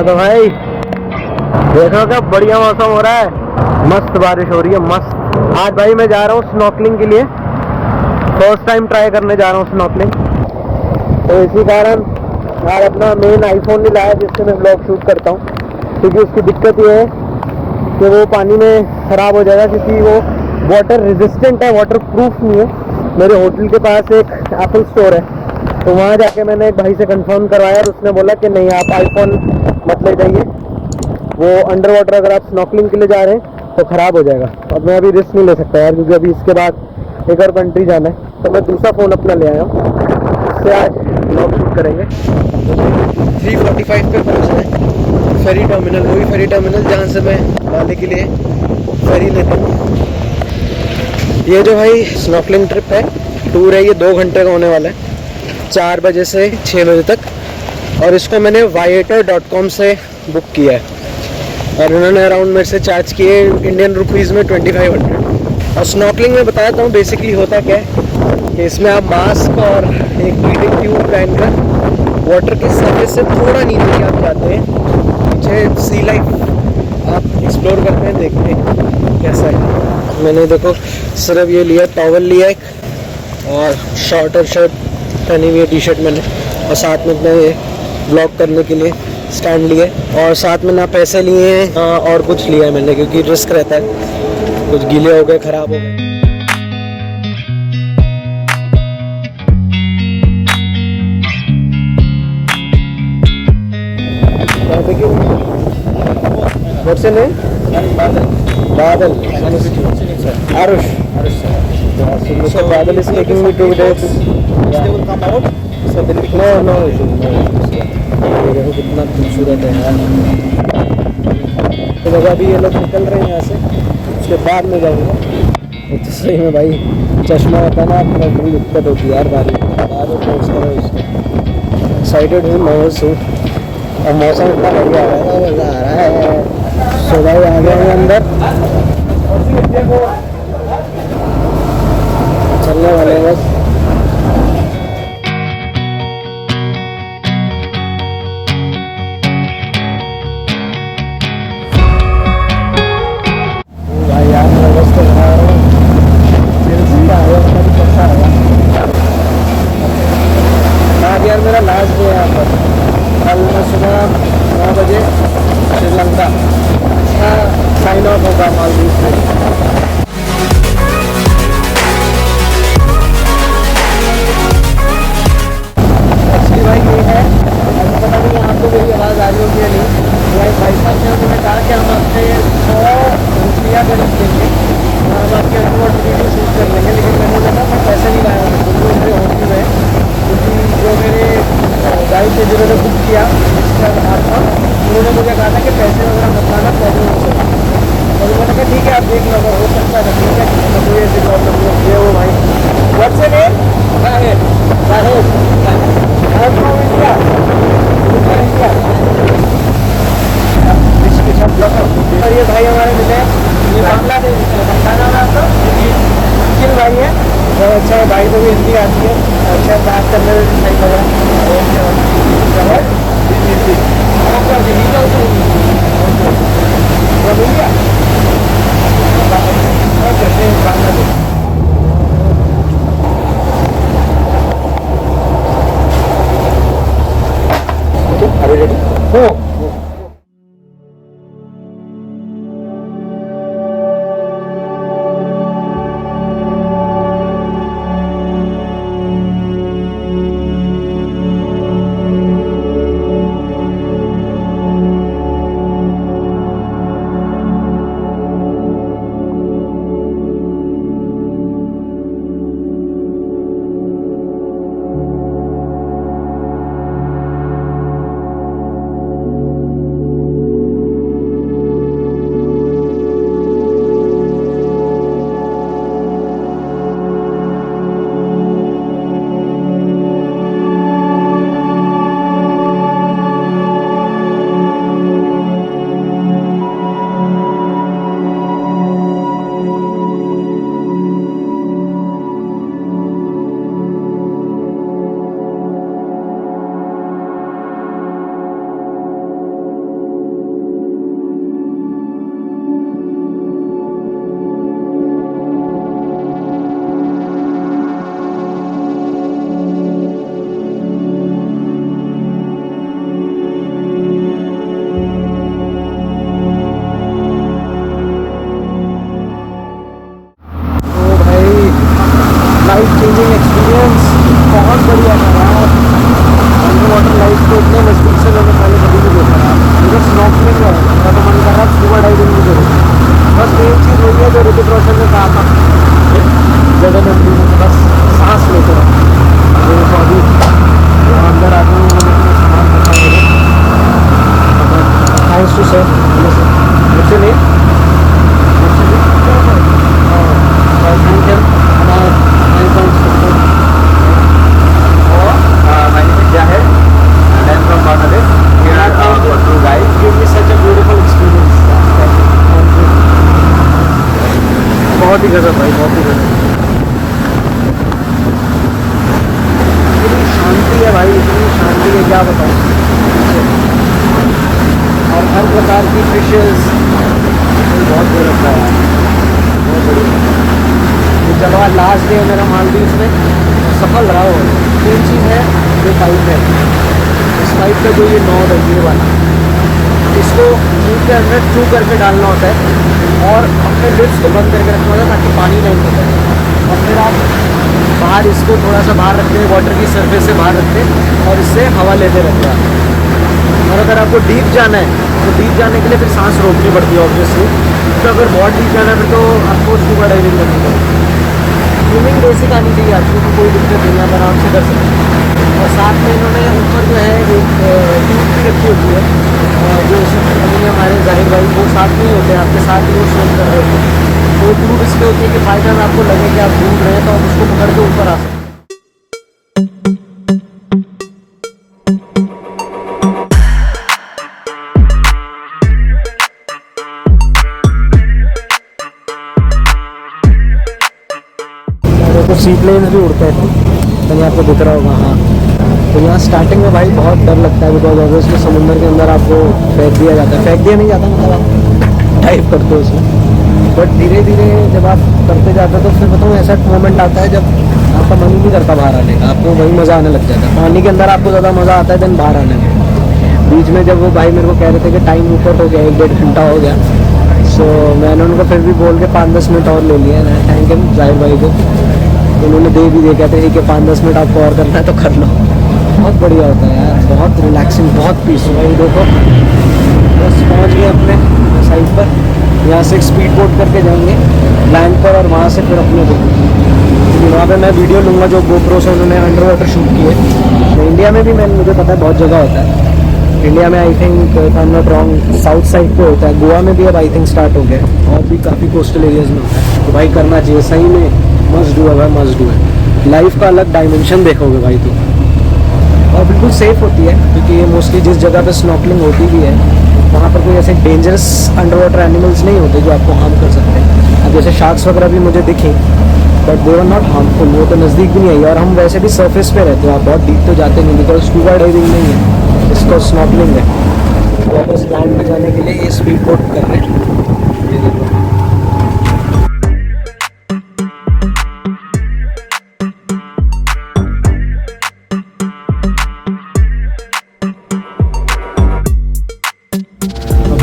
हाँ तो भाई देखो क्या बढ़िया मौसम हो रहा है, मस्त बारिश हो रही है मस्त। आज भाई मैं जा रहा हूँ स्नॉर्कलिंग के लिए, फर्स्ट टाइम ट्राई करने जा रहा हूँ स्नॉर्कलिंग। तो इसी कारण यार अपना मेन आईफोन नहीं लाया जिससे मैं ब्लॉग शूट करता हूँ, क्योंकि उसकी दिक्कत ये है कि वो पानी में ख़राब हो जाएगा, क्योंकि वो वाटर रेजिस्टेंट है, वाटर प्रूफ नहीं है। मेरे होटल के पास एक एप्पल स्टोर है, तो वहाँ जाके मैंने एक भाई से कंफर्म करवाया और उसने बोला कि नहीं आप आईफोन मत ले जाइए, वो अंडर वाटर अगर आप स्नॉर्कलिंग के लिए जा रहे हैं तो ख़राब हो जाएगा। अब मैं अभी रिस्क नहीं ले सकता यार, क्योंकि अभी इसके बाद एक और कंट्री जाना है, तो मैं दूसरा फ़ोन अपना ले आया हूँ, उससे आज ब्लॉग शूट करेंगे। 3:45 पे पहुँचना है फेरी टर्मिनल, वही फेरी टर्मिनल जहाँ से मैं बाली के लिए फेरी लेता हूँ। ये जो भाई स्नॉर्कलिंग ट्रिप है, टूर है, ये 2 घंटे का होने वाला है, 4 बजे से 6 बजे तक। और इसको मैंने viator.com से बुक किया है और उन्होंने अराउंड मेरे से चार्ज किए इंडियन रुपीज़ में 2500। और स्नॉर्कलिंग में बताता हूँ बेसिकली होता क्या है कि इसमें आप मास्क और एक ब्रीथिंग ट्यूब पहनकर वाटर के सरफेस से थोड़ा नीचे आप जाते हैं, पीछे सी लाइफ आप एक्सप्लोर करते हैं, देखते हैं कैसा है। मैंने देखो सिर्फ ये लिया, टॉवल लिया एक, और शॉर्ट और शर्ट पहनी हुई है, टी शर्ट मैंने, और साथ में अपने ब्लॉग करने के लिए स्टैंड लिए, और साथ में ना पैसे लिए हैं और कुछ लिया है मैंने, क्योंकि रिस्क रहता है, कुछ गीले हो गए, ख़राब हो गए। What's your name? Badal. Arush. So Badal is taking me to the. They will come out. So no issue. देखो कितना खूबसूरत है यार। तो अभी ये लोग निकल रहे हैं यहाँ से, उसके बाद में जाऊँगा। तो सही में भाई चश्मा होता है ना, अपना बड़ी दिक्कत होती है यार, एक्साइटेड हूँ नर्वस हूँ, और मौसम इतना बढ़िया आ रहा है, मज़ा आ रहा है। सो भाई आ गए हैं अंदर, चलने वाले हैं बस। भाई यार नर्वस तो बना रहा हूँ, कैसा है आज यार, मेरा लास्ट डे है यहाँ पर। कल मैं सुबह 9 बजे श्रीलंका का साइन ऑफ होगा मालदीव में। एक्चुअली भाई ये है, अभी पता नहीं आपको मेरी आवाज़ आ रही होगी या नहीं। भाई साहब ने उन्होंने कहा कि हम आपसे 100 रुपया करीब देंगे, हम आपके अंडरवाटर वीडियो शूट कर लेंगे, लेकिन मैंने बोला मैं पैसे नहीं लाया हूँ, क्योंकि मेरे होटल में, क्योंकि जो मेरे गाइड थे जिन्होंने बुक किया इसका आधार था, उन्होंने मुझे कहा था कि पैसे वगैरह मत लाना, प्रॉब्लम हो सकती है। और उन्होंने कहा ठीक है आप देख लो, अगर हो सकता है तो ठीक है, तो कोई ऐसी प्रॉब्लम नहीं है। वो भाई व्हाट्स योर नेम? राहेश। इंडिया। और ये भाई हमारे मिले, ये बांग्लादेश का नाम है आपका? निखिल भाई है, बहुत अच्छा है, भाई को भी हिंदी आती है, अच्छा बात करने में सही लग रहा है। बहुत ही गजब भाई, बहुत ही गजब। इतनी शांति है भाई, इतनी शांति है क्या बताऊँ। और हर प्रकार की फिशेस, बहुत गजब था यार, बहुत बढ़िया। तो चलो आज लास्ट डे है मेरा मालदीव्स में, सफल रहा हो। तीन चीज़ है, ये पाइप है, इस पाइप का जो ये नॉब है ये वाला, इसको मुँह के अंदर चू करके डालना होता है और अपने लिप्स को बंद करके रखना होता है ताकि पानी नहीं निकले। और फिर आप बाहर इसको थोड़ा सा बाहर रखते हैं, वाटर की सरफेस से बाहर रखते हैं और इससे हवा लेते रहते हैं। और अगर आपको डीप जाना है तो डीप जाने के लिए फिर सांस रोकनी पड़ती है ऑब्वियसली। तो अगर बहुत डीप जाना है तो आपको स्कूबा डाइविंग करनी पड़ेगी। स्विमिंग बेसिक आनी चाहिए आपको, तो कोई दिक्कत नहीं, आप आराम से कर सकते हैं। और साथ में इन्होंने ऊपर जो है एक ट्यूब भी रखी होती है, जो अभी हमारे जाहिर भाई वो साथ में ही होते हैं, आपके साथ ही वो स्विम कर रहे होते हैं। तो ट्यूब इसलिए होती है कि फायदा में आपको लगे कि आप डूब रहे हैं तो आप उसको पकड़ के ऊपर आ सकते हैं। तो सी प्लेन्स भी उड़ते हैं, कहीं आपको दिख रहा होगा। हाँ, तो यहाँ स्टार्टिंग में भाई बहुत डर लगता है, बिकॉज ऑब्वियसली समुंदर के अंदर आपको फेंक दिया जाता है, फेंक दिया नहीं जाता, मतलब आप डाइव करते हो उसमें। बट धीरे धीरे जब आप करते जाते हो तो फिर बताऊँ ऐसा मोमेंट आता है जब आपका मन ही नहीं करता बाहर आने का, आपको वही मज़ा आने लग जाता है। पानी के अंदर आपको ज़्यादा मज़ा आता है देन बाहर आने में। बीच में जब वो भाई मेरे को कह रहे थे कि टाइम ऊपर हो गया, 1-1.5 घंटा हो गया, सो मैंने उनको फिर भी बोल के 5-10 मिनट और ले लिया। थैंक यू जाहिर भाई को, उन्होंने दे भी दिया, कहते हैं कि 5-10 मिनट आपको और करना है तो कर लो। बहुत बढ़िया होता है यार, बहुत रिलैक्सिंग, बहुत पीसफुल है। देखो बस पहुंच गए अपने साइड पर, यहाँ से स्पीड बोट करके जाएंगे लैंड पर और वहाँ से फिर अपने को वहाँ पे मैं वीडियो लूँगा जो GoPro से उन्होंने अंडर वाटर शूट किए। तो इंडिया में भी मुझे पता है बहुत जगह होता है। इंडिया में I think I am not wrong south side पे होता है, गोवा में भी अब आई थिंक स्टार्ट हो गया है और भी काफ़ी कोस्टल एरियाज़ में होता है। तो भाई करना चाहिए, सही में मस्ट डू है भाई, मस्ट डू है। लाइफ का अलग डायमेंशन देखोगे भाई तुम, और बिल्कुल सेफ होती है क्योंकि ये मोस्टली जिस जगह पे स्नॉर्कलिंग होती भी है वहाँ पर कोई ऐसे डेंजरस अंडर वाटर एनिमल्स नहीं होते जो आपको हार्म कर सकते हैं। अब जैसे शार्क्स वगैरह भी मुझे दिखे but they are not harmful, वो तो नज़दीक भी नहीं आई। और हम वैसे भी सरफेस पे रहते हो, आप बहुत डीप तो जाते नहीं, बिकॉज स्कूबा डाइविंग नहीं है, इसको स्नॉर्कलिंग है। वापस लैंड पे जाने के लिए ये स्पीड बोट कर रहे हैं, ये देखो।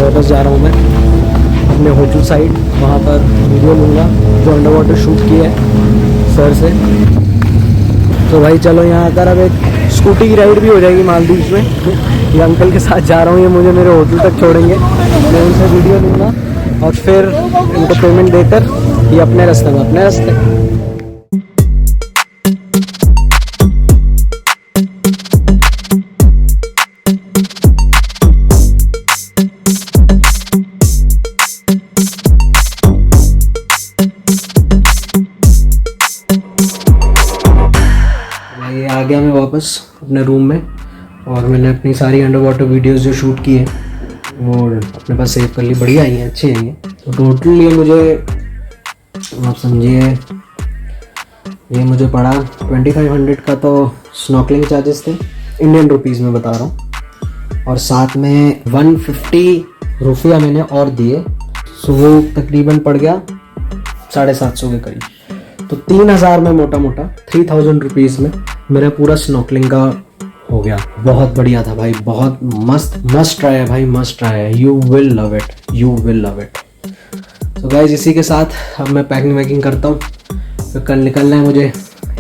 वापस जा रहा हूँ मैं अपने होटल साइड, वहाँ पर वीडियो लूँगा जो अंडर वाटर शूट किया है सर से। तो भाई चलो यहाँ आकर अब एक स्कूटी की राइड भी हो जाएगी मालदीव्स में। ये अंकल के साथ जा रहा हूँ, ये मुझे मेरे होटल तक छोड़ेंगे, मैं उनसे वीडियो लूँगा और फिर इनको पेमेंट देकर ये अपने रास्ते में अपने रास्ते। आ गया मैं वापस अपने रूम में और मैंने अपनी सारी अंडर वाटर वीडियोज़ जो शूट की है वो अपने पास सेव कर ली। बढ़िया आई हैं, अच्छी आई हैं। तो टोटल ये मुझे आप समझिए ये मुझे पड़ा 2500 का, तो स्नॉकलिंग चार्जेस थे, इंडियन रुपीज़ में बता रहा हूँ, और साथ में 150 रुपया मैंने और दिए, सो वो तकरीबन पड़ गया 750 के करीब। तो 3000 में मोटा मोटा 3000 रुपीज़ में मेरा पूरा स्नॉकलिंग का हो गया। बहुत बढ़िया था भाई, बहुत मस्त, मस्ट ट्राई है भाई, मस्ट ट्राई है, you will love it, you will love it. तो गाइस इसी के साथ अब मैं पैकिंग वैकिंग करता हूँ, फिर कल निकलना है मुझे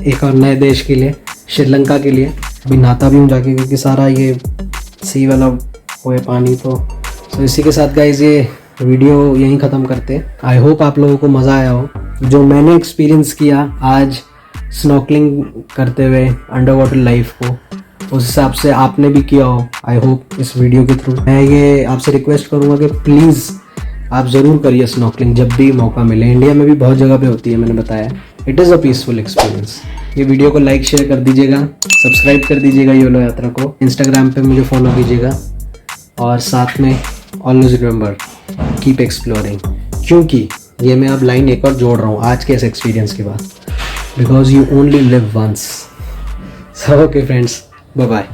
एक और नए देश के लिए, श्रीलंका के लिए। अभी नहाता भी हूँ जाके क्योंकि सारा ये सी वाला हुए पानी। तो इसी के साथ गाइस ये वीडियो यहीं ख़त्म करते हैं। आई होप आप लोगों को मज़ा आया हो, जो मैंने एक्सपीरियंस किया आज स्नॉकलिंग करते हुए अंडर वाटर लाइफ को, उस हिसाब से आपने भी किया हो। आई होप इस वीडियो के थ्रू मैं ये आपसे रिक्वेस्ट करूँगा कि प्लीज़ आप ज़रूर करिए स्नॉकलिंग जब भी मौका मिले। इंडिया में भी बहुत जगह पे होती है, मैंने बताया, it is a peaceful experience. ये वीडियो को लाइक शेयर कर दीजिएगा, सब्सक्राइब कर दीजिएगा योलो यात्रा को, इंस्टाग्राम पे मुझे फॉलो कीजिएगा, और साथ में ऑलवेज रिमेंबर कीप एक्सप्लोरिंग, क्योंकि ये मैं अब लाइन एक और जोड़ रहा हूँ आज के इस एक्सपीरियंस के बाद, because you only live once. So okay friends, bye bye.